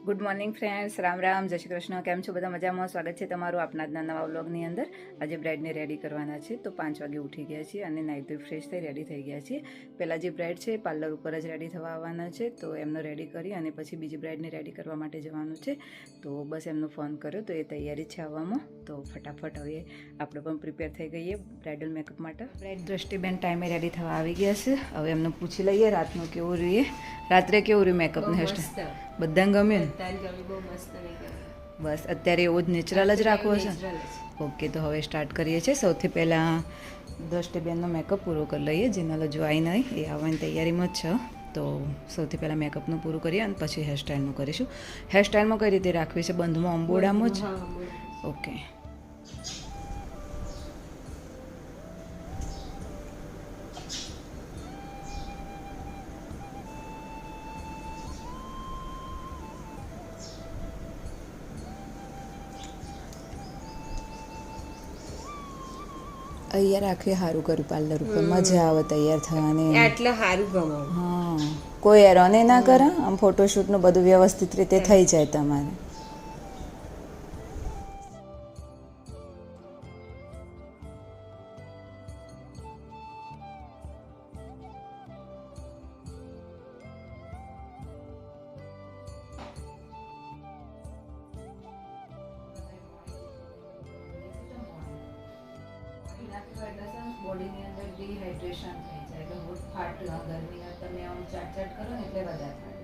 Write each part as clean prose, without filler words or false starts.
Good morning friends, Ram Ram, જય શ્રી કૃષ્ણ. કેમ છો બધા? મજામાં? સ્વાગત છે તમારું આપના આજના નવા વ્લોગની અંદર. આજે બ્રાઇડને રેડી કરવાના છે, તો 5 વાગે ઉઠી ગયા છીએ અને નાહી ધોઈ ફ્રેશ થઈ રેડી થઈ ગયા છીએ. પહેલાં જે બ્રાઇડ છે એ પાર્લર ઉપર જ રેડી થવા આવવાના છે, તો એમનો રેડી કરી અને પછી બીજી બ્રાઇડને રેડી કરવા માટે જવાનું છે. તો બસ એમનો ફોન કર્યો તો એ તૈયારી છે આવવામાં. તો ફટાફટ હવે આપણે પણ પ્રિપેર થઈ ગઈએ બ્રાઇડલ મેકઅપ માટે. બ્રાઇડ દ્રષ્ટિબેન ટાઈમે રેડી થવા આવી ગયા છે. હવે એમને પૂછી લઈએ રાતનું કેવું રહીએ, રાત્રે કેવું રહ્યું મેકઅપને હેરસ્ટાઈલ? બધાને ગમ્યું ને? બસ અત્યારે એવો જ નેચરલ જ રાખવો છે. ઓકે, તો હવે સ્ટાર્ટ કરીએ છીએ. સૌથી પહેલાં દ્રષ્ટિબેનનો મેકઅપ પૂરો કરી લઈએ. જીનલ હજુ આવી નહીં, એ આવવાની તૈયારીમાં જ છે. તો સૌથી પહેલાં મેકઅપનું પૂરું કરીએ અને પછી હેરસ્ટાઈલનું કરીશું. હેરસ્ટાઈલમાં કઈ રીતે રાખવી છે? બંધમાં અંબોડામાં જ? ઓકે. અહીંયા રાખીએ, સારું કર્યું પાર્લર ઉપર, મજા આવે તૈયાર થવાની. એટલે સારું ગમે. હા, કોઈ હેરાન ના કરે. આમ ફોટોશૂટનું બધું વ્યવસ્થિત રીતે થઈ જાય તમારે. બોડીની અંદર ડિહાઇડ્રેશન થઈ જાય, એટલે હોઠ ફાટ, ગરમીના તમે આમ ચાટ કરો ને એટલે વધારે ફાટે.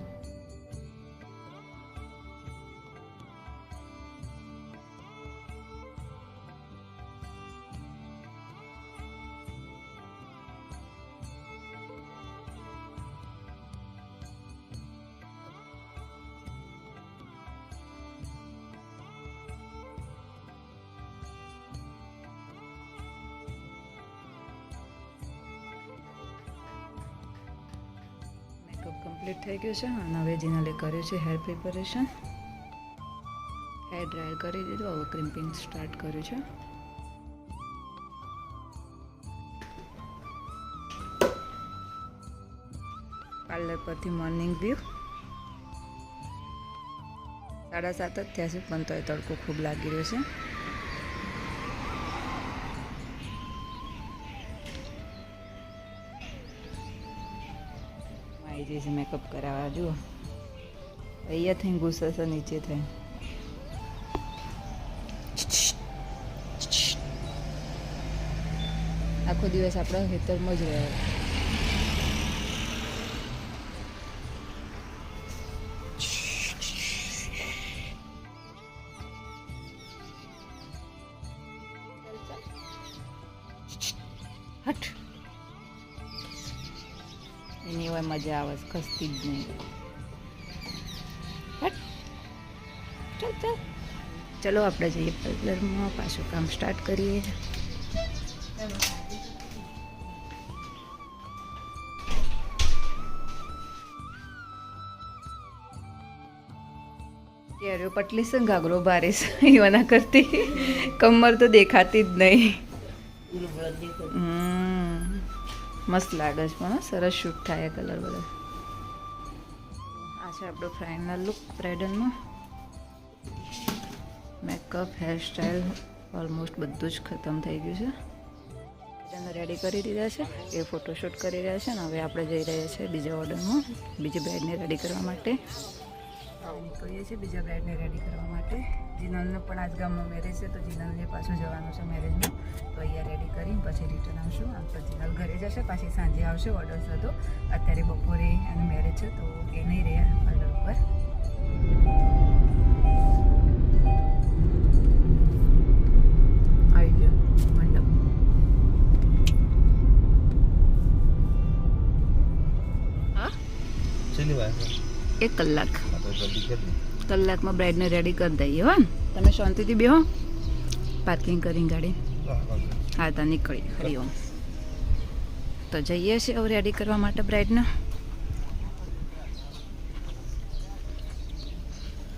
કમ્પ્લીટ થઈ ગયું છે અને હવે જીનાલે કર્યું છે હેર પ્રિપરેશન. હેર ડ્રાય કરી દીધું, હવે ક્રિમ્પિંગ સ્ટાર્ટ કર્યું છે. પાર્લર પરથી મોર્નિંગ વ્યૂ. 7:30 જ થયા છે પણ તોય તડકો ખૂબ લાગી રહ્યો છે. જે છે મેકઅપ કરાવવા. જુઓ, અહીંયા થઈને ગુસ્સે છે, નીચે થઈ. આખો દિવસ આપણા ખેતરમાં જ રહ્યો. હટ, એની હોય મજા આવે, ખસતી જ નહીં. ચાલ ચાલ, ચલો આપણે જઈએ પાર્લરમાં, પાછું કામ સ્ટાર્ટ કરીએ. યાર પટલી છે, ઘાઘરો ભારે છે, એવાના કરતી કમર તો દેખાતી જ નહીં. મસ્ત લાગે છે પણ સરસ શૂટ થાય કલર બધો. આ છે આપણો ફાઇનલ લુક બ્રાઇડલનો. મેકઅપ, હેરસ્ટાઈલ ઓલમોસ્ટ બધું જ ખતમ થઈ ગયું છે. બ્રાઇડલને રેડી કરી દીધા છે, એ ફોટોશૂટ કરી રહ્યા છે ને હવે આપણે જઈ રહ્યા છીએ બીજા ઓર્ડરમાં, બીજી બ્રાઇડને રેડી કરવા માટે. નીકળીએ છીએ બીજા બ્રાઇડને રેડી કરવા માટે. જીનલનો પણ આજ ગામમાં મેરેજ છે, તો જીનલને પાછું જવાનું છે મેરેજમાં. તો અહીંયા રેડી કરીને પછી રિટર્ન આવશું. આમ તો જીનલ ઘરે જશે, પાછી સાંજે આવશે. ઓર્ડર હતો અત્યારે બપોરે એનું મેરેજ છે, તો એ નહીં રહ્યા પાર્લર ઉપર. આવી ગયો મંડપ. હા, 1 કલાક. કલાકમાં બ્રાઇડને રેડી કરી દઈએ. હો, તમે શાંતિથી બેહો, પાર્કિંગ કરીને ગાડી. હા, તો નીકળી. હરિઓમ. તો જઈએ છીએ હવે રેડી કરવા માટે બ્રાઇડને.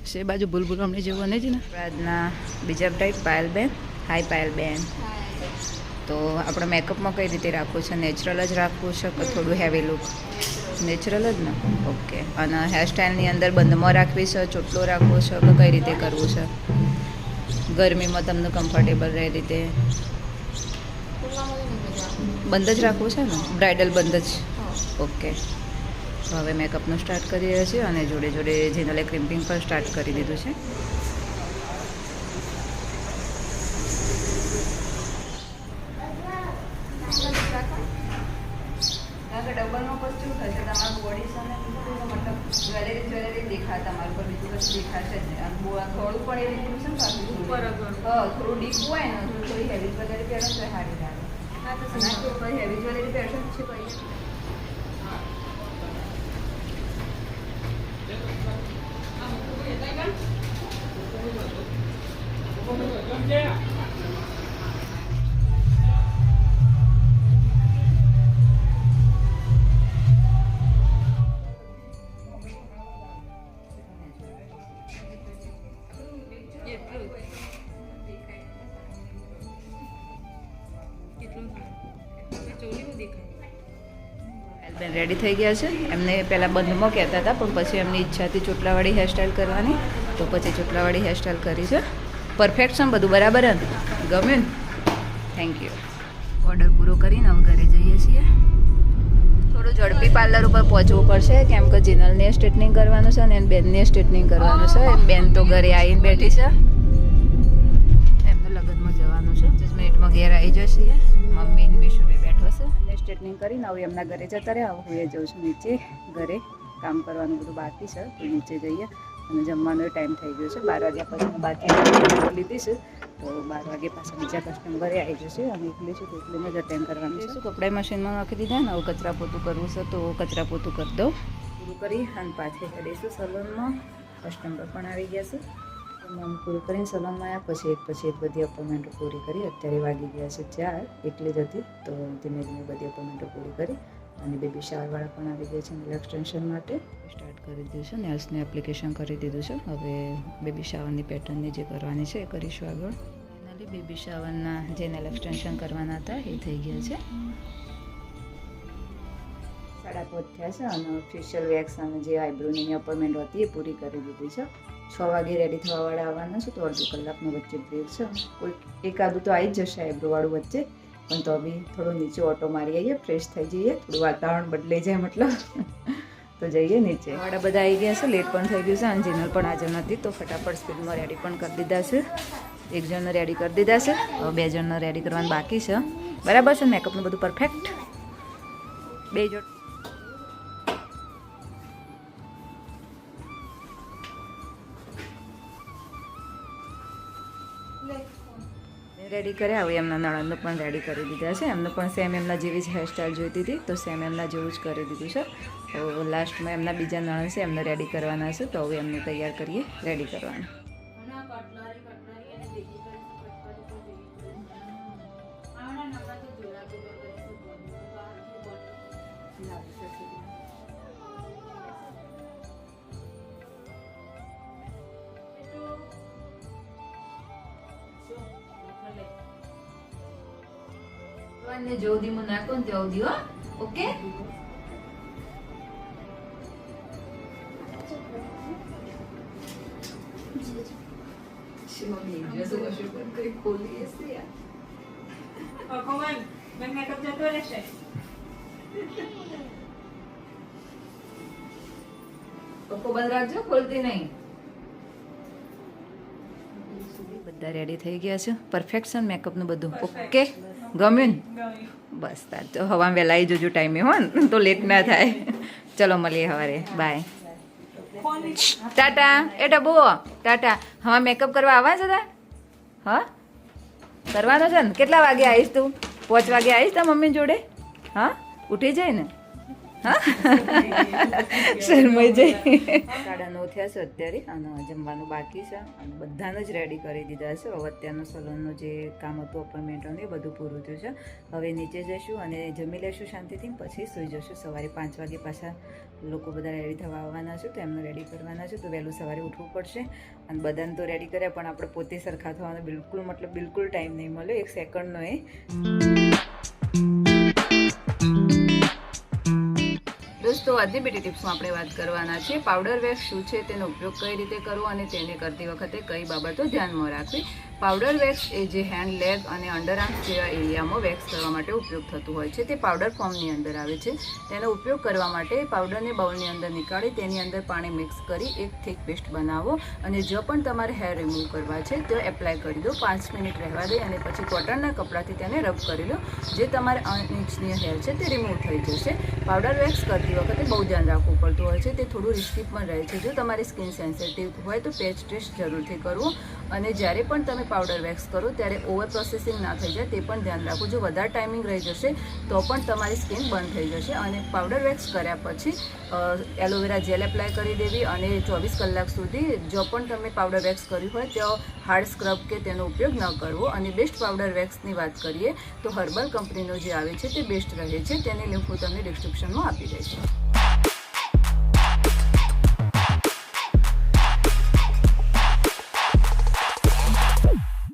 છે બાજુ ભૂલભૂલ અમને જેવું નહીં જ ને. આજના બીજા બ્રાઇડ પાયલબેન. હાય પાયલબેન. તો આપણે મેકઅપમાં કઈ રીતે રાખવું છે? નેચરલ જ રાખવું છે કે થોડું હેવી લુક? નેચરલ જ ને? ઓકે. અને હેરસ્ટાઈલની અંદર બંધમાં રાખવી છે, ચોટલો રાખવો છે કે કઈ રીતે કરવું છે? ગરમીમાં તમને કમ્ફર્ટેબલ રહે રીતે બંધ જ રાખવું છે ને? બ્રાઇડલ બંધ જ? ઓકે. તો હવે મેકઅપનું સ્ટાર્ટ કરી રહ્યા છીએ અને જોડે જોડે જેનલે ક્રિમ્પિંગ પણ સ્ટાર્ટ કરી દીધું છે. ડબલમાં પછી શું થશે, તમારું બોડી છે ને મતલબ જ્વેલરી દેખાય તમારું પર, બીજું કશું દેખાશે જ નહીં. અને થોડું પણ એ રીતનું છે ને પાછું થોડું ડીપ હોય ને તો થોડી હેવી જ્વેલરી પહેરો તો સારી લાગે. હેવી જ્વેલરી પહેરશો પછી કઈ બેન રેડી થઈ ગયા છે. એમને પહેલાં બંધમાં કહેતા હતા પણ પછી એમની ઈચ્છાથી ચોટલાવાળી હેરસ્ટાઈલ કરવાની, તો પછી ચોટલાવાળી હેરસ્ટાઈલ કરી છે. પરફેક્ટ છે ને બધું બરાબર ને? ગમ્યું ને? Thank you. ઓર્ડર પૂરો કરીને હવે ઘરે જઈએ છીએ. થોડું ઝડપી પાર્લર ઉપર પહોંચવું પડશે કેમ કે જીનલને સ્ટ્રેટનિંગ કરવાનું છે અને એની બેનને સ્ટ્રેટનિંગ કરવાનું છે. એમ બેન તો ઘરે આવીને બેઠી છે, એમને લગ્નમાં જવાનું છે. 5 મિનિટમાં ઘેર આવી જશે. મમ્મી ને મિશુબે બેઠો છે. સ્ટ્રેટનિંગ કરીને હવે એમના ઘરે જતા રહ્યા. હું એ જઉં છું નીચે, ઘરે કામ કરવાનું બધું બાકી છે તો નીચે જઈએ. અને જમવાનો ટાઈમ થઈ ગયો છે, 12 વાગ્યા પછી બાકી લીધી છે તો 12 વાગ્યા પાછા બીજા કસ્ટમરે આવી જશે. અને એકલી છું તો એકલીને જ અટેન્ડ કરવાનું છે. શું કપડાં મશીનમાં નાખી દીધા ને, હવે કચરા પોતું કરવું છે તો કચરા પોતું કરી દઉં. પૂરું કરી અને પાછી જઈશું સલૂનમાં. કસ્ટમર પણ આવી ગયા છે. કામ પૂરું કરીને સલૂનમાં આવ્યા પછી એક બધી અપોઇન્ટમેન્ટો પૂરી કરી. અત્યારે વાગી ગયા છે 4. એકલી જ હતી તો ધીમે ધીમે બધી અપોઇન્ટમેન્ટો પૂરી કરી. અને બેબી શાવરવાળા પણ આવી ગયા છે નેલ એક્સટેન્શન માટે. સ્ટાર્ટ કરી દીધું છે, નેલ્સની એપ્લિકેશન કરી દીધું છે. હવે બેબી શાવરની પેટર્નની જે કરવાની છે એ કરીશું આગળ. ફાઇનલી બેબી શાવરના જે નેલ એક્સટેન્શન કરવાના હતા એ થઈ ગયા છે. 5:30 થયા છે અને ફેશિયલ વેક્સ અને જે આઈબ્રોની અપોઇન્ટમેન્ટ હતી એ પૂરી કરી દીધી છે. 6 વાગે રેડી થવાવાળા આવવાના છે તો અડધો કલાકનો વચ્ચે બ્રેક છે. કોઈ એકાદું તો આવી જ જશે આઈબ્રોવાળું વચ્ચે, પણ તો બી થોડો નીચે ઓટો મારી આવીએ, ફ્રેશ થઈ જઈએ, થોડું વાતાવરણ બદલાઈ જાય મતલબ તો જઈએ નીચે. વાળા બધા આવી ગયા છે, લેટ પણ થઈ ગયું છે અને જીનલ પણ હાજર નથી તો ફટાફટ સ્પીડમાં રેડી પણ કરી દીધા છે. 1 જણને રેડી કરી દીધા છે, હવે 2 જણને રેડી કરવાનું બાકી છે. બરાબર છે, મેકઅપનું બધું પરફેક્ટ? 2 જોડ રેડી કર્યા. હવે એમના નણંદનું પણ રેડી કરી દીધા છે. એમનું પણ સેમ એમના જેવી જ હેરસ્ટાઈલ જોઈતી હતી તો સેમ એમના જેવું જ કરી દીધું છે. તો લાસ્ટમાં એમના બીજા નણંદ છે એમને રેડી કરવાના છે તો હવે એમને તૈયાર કરીએ રેડી કરવાનું. ને જોદી મુ નાખો ને ત્યાં સુધી, હો? ઓકે. શિવાની જસો કશું પણ કઈ ખોલી હશે યાર. કોમન મેં મેકઅપ જતો રહેશે. પપ્પો બંધ રાખજો, ખોલતી નહીં. બધા રેડી થઈ ગયા છે. પરફેક્શન મેકઅપનું બધું ઓકે. ગમ્યું ને? બસ તાર તો હવા વહેલા આવી જજો ટાઈમે, હો ને તો લેટ ના થાય. ચલો મળીએ સવારે. બાય. ટાટા. એ ડબ્બો ટાટા. હા મેકઅપ કરવા આવવા છે તાર? હા કરવાનો છે ને? કેટલા વાગે આવીશ તું? 5 વાગે આવીશ તા મમ્મી જોડે? હા ઉઠી જાય ને? હા શરમાઈ જાય. 9:30 થયા છે અત્યારે અને જમવાનું બાકી છે અને બધાને જ રેડી કરી દીધા છે. હવે અત્યારનું સલૂનનું જે કામ હતું અપોઇન્ટમેન્ટનું એ બધું પૂરું થયું છે. હવે નીચે જઈશું અને જમી લઈશું શાંતિથી, પછી સૂઈ જશું. સવારે 5 વાગે પાછા લોકો બધા રેડી થવા આવવાના છે તો એમને રેડી કરવાના છે તો વહેલું સવારે ઉઠવું પડશે. અને બધાને તો રેડી કર્યા પણ આપણે પોતે સરખા થવાનો બિલકુલ ટાઈમ નહીં મળ્યો, 1 સેકન્ડનો એ. દોસ્તો તો આજની બીટી ટિપ્સમાં આપણે વાત કરવાના છીએ પાવડર વેક્સ શું છે, તેનો ઉપયોગ કઈ રીતે કરવો અને તેને કરતી વખતે કઈ બાબતો ધ્યાનમાં રાખવી. પાવડર વેક્સ એ જે હેન્ડ, લેગ અને અંડરઆર્મ્સ જેવા એરિયામાં વેક્સ કરવા માટે ઉપયોગ થતું હોય છે. તે પાવડર ફોર્મની અંદર આવે છે. તેનો ઉપયોગ કરવા માટે પાવડરને બાઉલની અંદર નીકાળી તેની અંદર પાણી મિક્સ કરી એક થીક પેસ્ટ બનાવો અને જો પણ તમારે હેર રિમૂવ કરવા છે તો એપ્લાય કરી દો. 5 મિનિટ રહેવા દે અને પછી કોટનના કપડાથી તેને રબ કરી લો. જે તમારે અનિચ્છનીય હેર છે તે રિમૂવ થઈ જશે. પાવડર વેક્સ કરતી વખતે બહુ ધ્યાન રાખવું પડતું હોય છે. તે થોડું રિસ્કી પણ રહે છે. જો તમારી સ્કિન સેન્સિટિવ હોય તો પેચ ટેસ્ટ જરૂરથી કરવું અને જ્યારે પણ તમે પાવડર વેક્સ કરો ત્યારે ઓવર પ્રોસેસિંગ ના થઈ જાય તે પણ ધ્યાન રાખવું. જો વધારે ટાઈમિંગ રહી જશે તો પણ તમારી સ્કિન બંધ થઈ જશે. અને પાવડર વેક્સ કર્યા પછી એલોવેરા જેલ એપ્લાય કરી દેવી અને 24 કલાક સુધી જો પણ તમે પાવડર વેક્સ કર્યું હોય તો હાર્ડ સ્ક્રબ કે તેનો ઉપયોગ ન કરવો. અને બેસ્ટ પાવડર વેક્સની વાત કરીએ તો હર્બલ કંપનીનો જે આવે છે તે બેસ્ટ રહે છે. તેની લિંક હું તમને ડિસ્ક્રિપ્શનમાં આપી દઈશ.